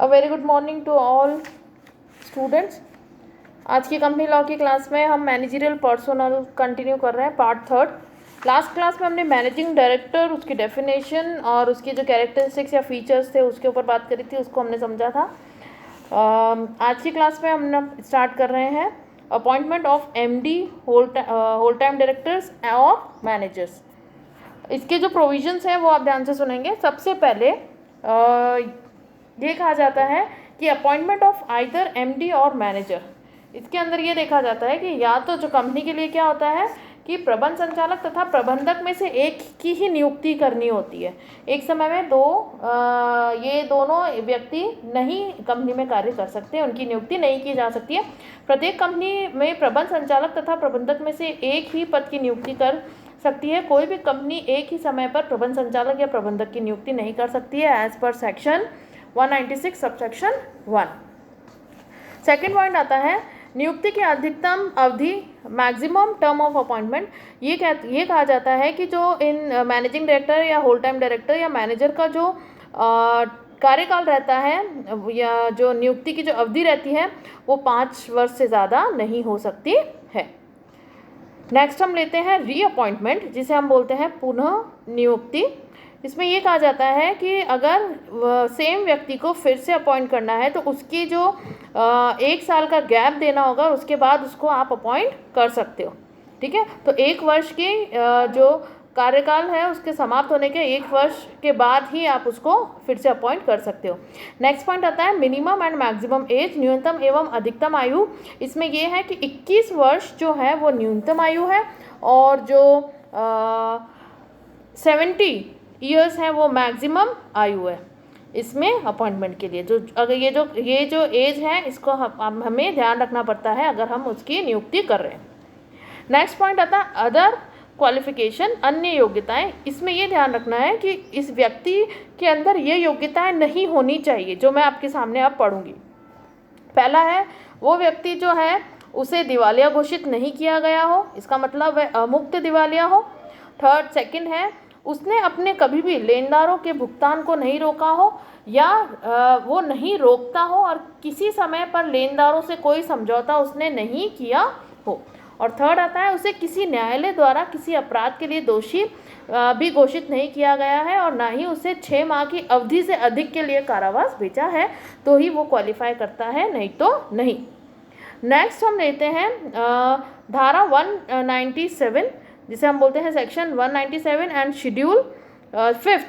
A very good morning to all students. आज की company law की क्लास में हम मैनेजरियल पर्सोनल कंटिन्यू कर रहे हैं, पार्ट थर्ड। लास्ट क्लास में हमने मैनेजिंग डायरेक्टर, उसकी डेफिनेशन और उसकी जो कैरेक्टरिस्टिक्स या फीचर्स थे उसके ऊपर बात करी थी, उसको हमने समझा था। आज की क्लास में हम स्टार्ट कर रहे हैं appointment of MD, whole time directors और मैनेजर्स। इसके जो प्रोविजंस हैं वो आप ध्यान से सुनेंगे। सबसे पहले ये कहा जाता है कि अपॉइंटमेंट ऑफ आइदर एमडी और मैनेजर, इसके अंदर ये देखा जाता है कि या तो जो कंपनी के लिए क्या होता है कि प्रबंध संचालक तथा प्रबंधक में से एक की ही नियुक्ति करनी होती है। एक समय में ये दोनों व्यक्ति नहीं कंपनी में कार्य कर सकते, उनकी नियुक्ति नहीं की जा सकती है। प्रत्येक कंपनी में प्रबंध संचालक तथा प्रबंधक में से एक ही पद की नियुक्ति कर सकती है। कोई भी कंपनी एक ही समय पर प्रबंध संचालक या प्रबंधक की नियुक्ति नहीं कर सकती है, as per section 196 subsection 1। Second point आता है नियुक्ति की अधिकतम अवधि, मैक्सिमम टर्म ऑफ अपॉइंटमेंट। ये कहा जाता है कि जो इन मैनेजिंग डायरेक्टर या होल टाइम डायरेक्टर या मैनेजर का जो कार्यकाल रहता है या जो नियुक्ति की जो अवधि रहती है वो 5 वर्ष से ज़्यादा नहीं हो सकती है। नेक्स्ट हम लेते हैं रीअपॉइंटमेंट, जिसे हम बोलते हैं पुनः नियुक्ति। इसमें ये कहा जाता है कि अगर सेम व्यक्ति को फिर से अपॉइंट करना है तो उसकी जो 1 साल का गैप देना होगा, उसके बाद उसको आप अपॉइंट कर सकते हो। ठीक है, तो 1 वर्ष की जो कार्यकाल है उसके समाप्त होने के 1 वर्ष के बाद ही आप उसको फिर से अपॉइंट कर सकते हो। नेक्स्ट पॉइंट आता है मिनिमम एंड मैक्सिमम एज, न्यूनतम एवं अधिकतम आयु। इसमें यह है कि 21 वर्ष जो है वो न्यूनतम आयु है और जो 70 ईयर्स हैं वो मैक्सिमम आयु है इसमें अपॉइंटमेंट के लिए। जो अगर ये जो एज है इसको हमें ध्यान रखना पड़ता है अगर हम उसकी नियुक्ति कर रहे हैं। नेक्स्ट पॉइंट आता है अदर क्वालिफिकेशन, अन्य योग्यताएं। इसमें ये ध्यान रखना है कि इस व्यक्ति के अंदर ये योग्यताएं नहीं होनी चाहिए जो मैं आपके सामने अब पढ़ूंगी। पहला है वो व्यक्ति जो है उसे दिवालिया घोषित नहीं किया गया हो, इसका मतलब वह अमुक्त दिवालिया हो। सेकंड है उसने अपने कभी भी लेनदारों के भुगतान को नहीं रोका हो या वो नहीं रोकता हो और किसी समय पर लेनदारों से कोई समझौता उसने नहीं किया हो। और थर्ड आता है उसे किसी न्यायालय द्वारा किसी अपराध के लिए दोषी भी घोषित नहीं किया गया है और ना ही उसे 6 माह की अवधि से अधिक के लिए कारावास भेजा है, तो ही वो क्वालिफाई करता है, नहीं तो नहीं। नेक्स्ट हम लेते हैं धारा 197, जिसे हम बोलते हैं सेक्शन 197 एंड शेड्यूल 5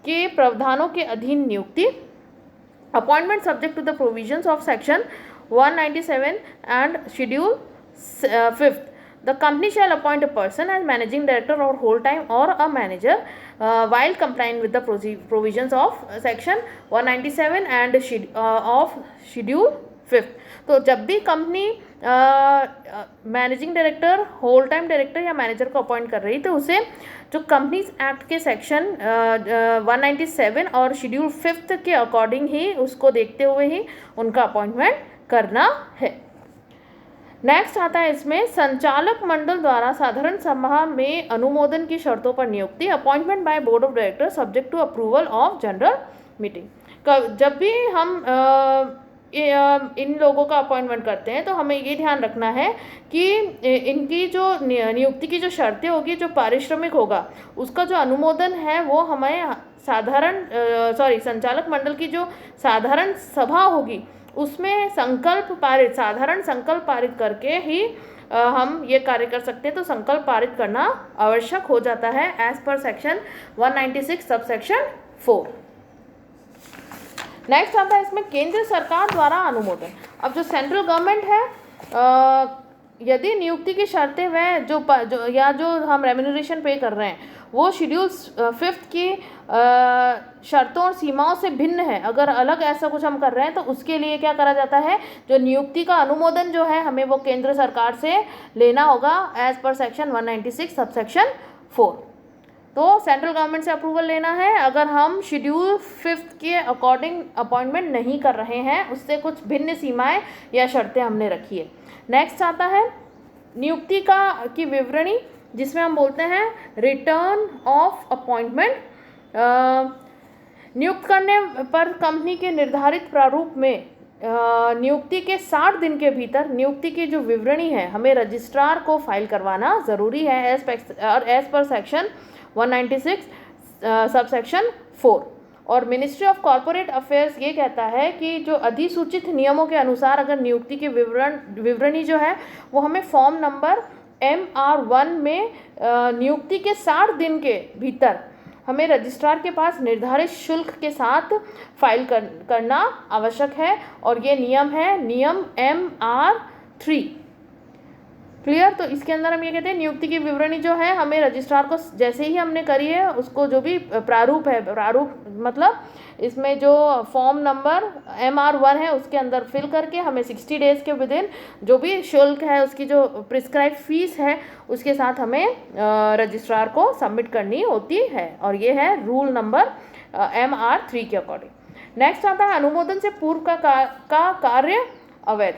के प्रावधानों के अधीन नियुक्ति। Appointment subject to the provisions of section 197 and schedule 5th. The company shall appoint a person as managing director or whole time or a manager while complying with the provisions of section 197 and of schedule 5th. तो जब भी company managing director, whole time director या manager को appoint कर रही तो उसे जो कंपनीज एक्ट के सेक्शन 197 और शेड्यूल 5th के अकॉर्डिंग ही उसको देखते हुए ही उनका अपॉइंटमेंट करना है। नेक्स्ट आता है इसमें संचालक मंडल द्वारा साधारण सभा में अनुमोदन की शर्तों पर नियुक्ति। Appointment by board of director subject to approval of general meeting. जब भी हम इन लोगों का अपॉइंटमेंट करते हैं तो हमें ये ध्यान रखना है कि इनकी जो नियुक्ति की जो शर्तें होगी, जो पारिश्रमिक होगा, उसका जो अनुमोदन है वो हमें संचालक मंडल की जो साधारण सभा होगी उसमें साधारण संकल्प पारित करके ही हम ये कार्य कर सकते हैं। तो संकल्प पारित करना आवश्यक हो जाता है as per section 196 subsection 4। Next आता है इसमें केंद्र सरकार द्वारा अनुमोदन। अब जो सेंट्रल गवर्नमेंट है यदि नियुक्ति की शर्तें वह जो हम रेम्यूनरेशन पे कर रहे हैं वो शेड्यूल 5th की शर्तों और सीमाओं से भिन्न है, अगर अलग ऐसा कुछ हम कर रहे हैं तो उसके लिए क्या करा जाता है, जो नियुक्ति का अनुमोदन जो है हमें वो केंद्र सरकार से लेना होगा एज पर सेक्शन 196 सबसेक्शन 4। तो सेंट्रल गवर्नमेंट से अप्रूवल लेना है अगर हम शेड्यूल 5th के अकॉर्डिंग अपॉइंटमेंट नहीं कर रहे हैं, उससे कुछ भिन्न सीमाएं या शर्तें हमने रखी है। नेक्स्ट आता है नियुक्ति की विवरणी, जिसमें हम बोलते हैं रिटर्न ऑफ अपॉइंटमेंट। नियुक्त करने पर कंपनी के निर्धारित प्रारूप में नियुक्ति के 60 दिन के भीतर नियुक्ति की जो विवरणी है हमें रजिस्ट्रार को फाइल करवाना ज़रूरी है as per section 196 sub section 4। और मिनिस्ट्री ऑफ कॉरपोरेट अफेयर्स ये कहता है कि जो अधिसूचित नियमों के अनुसार अगर नियुक्ति की विवरणी जो है वो हमें फॉर्म नंबर MR1 में नियुक्ति के 60 दिन के भीतर हमें रजिस्ट्रार के पास निर्धारित शुल्क के साथ फाइल करना आवश्यक है। और ये नियम है नियम MR3। क्लियर। तो इसके अंदर हम ये कहते हैं नियुक्ति की विवरणी जो है हमें रजिस्ट्रार को जैसे ही हमने करी है उसको जो भी प्रारूप है, प्रारूप मतलब इसमें जो फॉर्म नंबर MR1 है उसके अंदर फिल करके हमें 60 डेज़ के विदिन जो भी शुल्क है उसकी जो प्रिस्क्राइब फीस है उसके साथ हमें रजिस्ट्रार को सबमिट करनी होती है। और ये है रूल नंबर MR3 के अकॉर्डिंग। नेक्स्ट आता है अनुमोदन से पूर्व का कार्य अवैध।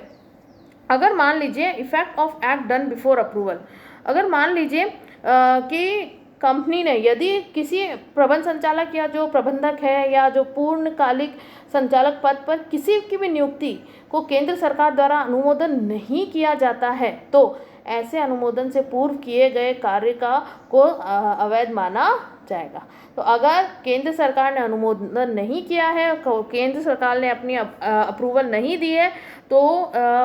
अगर मान लीजिए effect of act done before approval, अगर मान लीजिए कि कंपनी ने यदि किसी प्रबंध संचालक या जो प्रबंधक है या जो पूर्णकालिक संचालक पद पर किसी की भी नियुक्ति को केंद्र सरकार द्वारा अनुमोदन नहीं किया जाता है तो ऐसे अनुमोदन से पूर्व किए गए कार्य को अवैध माना जाएगा। तो अगर केंद्र सरकार ने अनुमोदन नहीं किया है, केंद्र सरकार ने अपनी अप्रूवल नहीं दी है तो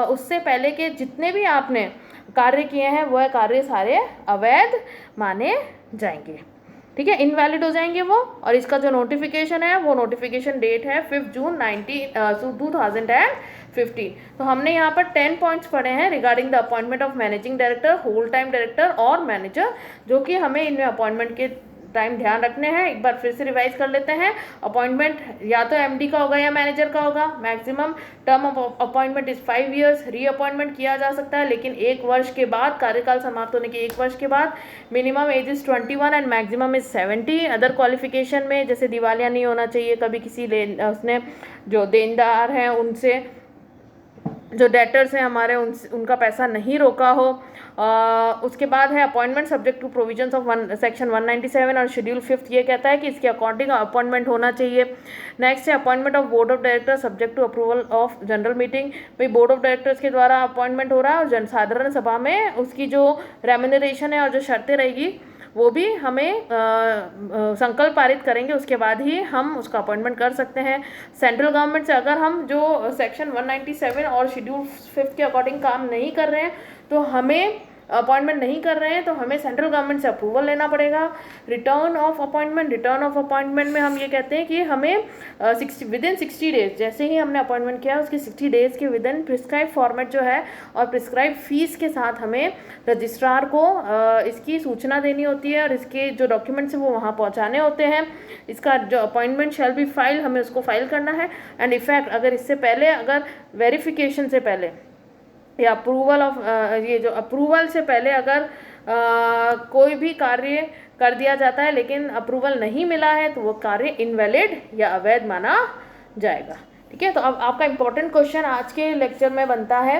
उससे पहले के जितने भी आपने कार्य किए हैं वह कार्य सारे अवैध माने जाएंगे। ठीक है, इनवैलिड हो जाएंगे वो। और इसका जो नोटिफिकेशन है वो नोटिफिकेशन डेट है 5 जून 2015। तो हमने यहाँ पर 10 पॉइंट्स पढ़े हैं regarding the appointment of managing director, whole time director और मैनेजर, जो कि हमें इनमें अपॉइंटमेंट के टाइम ध्यान रखने हैं। एक बार फिर से रिवाइज कर लेते हैं। अपॉइंटमेंट या तो MD का होगा या मैनेजर का होगा। Maximum term of appointment is 5 years. Reappointment किया जा सकता है लेकिन 1 वर्ष के बाद, कार्यकाल समाप्त होने के 1 वर्ष के बाद। Minimum age is 21 and maximum is 70। Other qualification में जैसे दिवालिया नहीं होना चाहिए, कभी किसी उसने जो देनदार हैं उनसे, जो डेटर्स हैं हमारे उनका पैसा नहीं रोका हो। उसके बाद है appointment subject to provisions of section 197 और शेड्यूल 5 ये कहता है कि इसके अकॉर्डिंग अपॉइंटमेंट होना चाहिए। नेक्स्ट है appointment of board of director subject to approval of general meeting. भाई बोर्ड ऑफ डायरेक्टर्स के द्वारा अपॉइंटमेंट हो रहा है और साधारण सभा में उसकी जो रेम्यूनरेशन है और जो शर्तें रहेगी वो भी हमें संकल्प पारित करेंगे, उसके बाद ही हम उसका अपॉइंटमेंट कर सकते हैं। सेंट्रल गवर्नमेंट से अगर हम जो सेक्शन 197 और शेड्यूल 5 के अकॉर्डिंग काम नहीं कर रहे हैं तो हमें अपॉइंटमेंट नहीं कर रहे हैं तो हमें सेंट्रल गवर्नमेंट से अप्रूवल लेना पड़ेगा। रिटर्न ऑफ अपॉइंटमेंट में हम ये कहते हैं कि हमें विदिन 60 डेज, जैसे ही हमने अपॉइंटमेंट किया उसके 60 डेज के विदिन प्रिस्क्राइब फॉर्मेट जो है और प्रिस्क्राइब फीस के साथ हमें रजिस्ट्रार को इसकी सूचना देनी होती है और इसके जो डॉक्यूमेंट्स हैं वो वहाँ पहुँचाने होते हैं। इसका जो अपॉइंटमेंट शैल बी फाइल, हमें उसको फाइल करना है। एंड इफेक्ट अगर इससे पहले, अगर वेरिफिकेशन से पहले या अप्रूवल ऑफ ये जो अप्रूवल से पहले अगर कोई भी कार्य कर दिया जाता है लेकिन अप्रूवल नहीं मिला है तो वो कार्य इनवैलिड या अवैध माना जाएगा। ठीक है, तो अब आपका इम्पोर्टेंट क्वेश्चन आज के लेक्चर में बनता है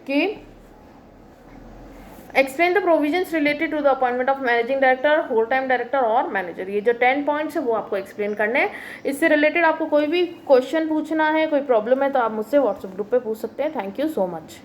कि explain the provisions related to the appointment of managing director, whole time director और मैनेजर। ये जो 10 पॉइंट्स है वो आपको एक्सप्लेन करने हैं। इससे रिलेटेड आपको कोई भी क्वेश्चन पूछना है, कोई प्रॉब्लम है तो आप मुझसे व्हाट्सएप ग्रुप पे पूछ सकते हैं। Thank you so much.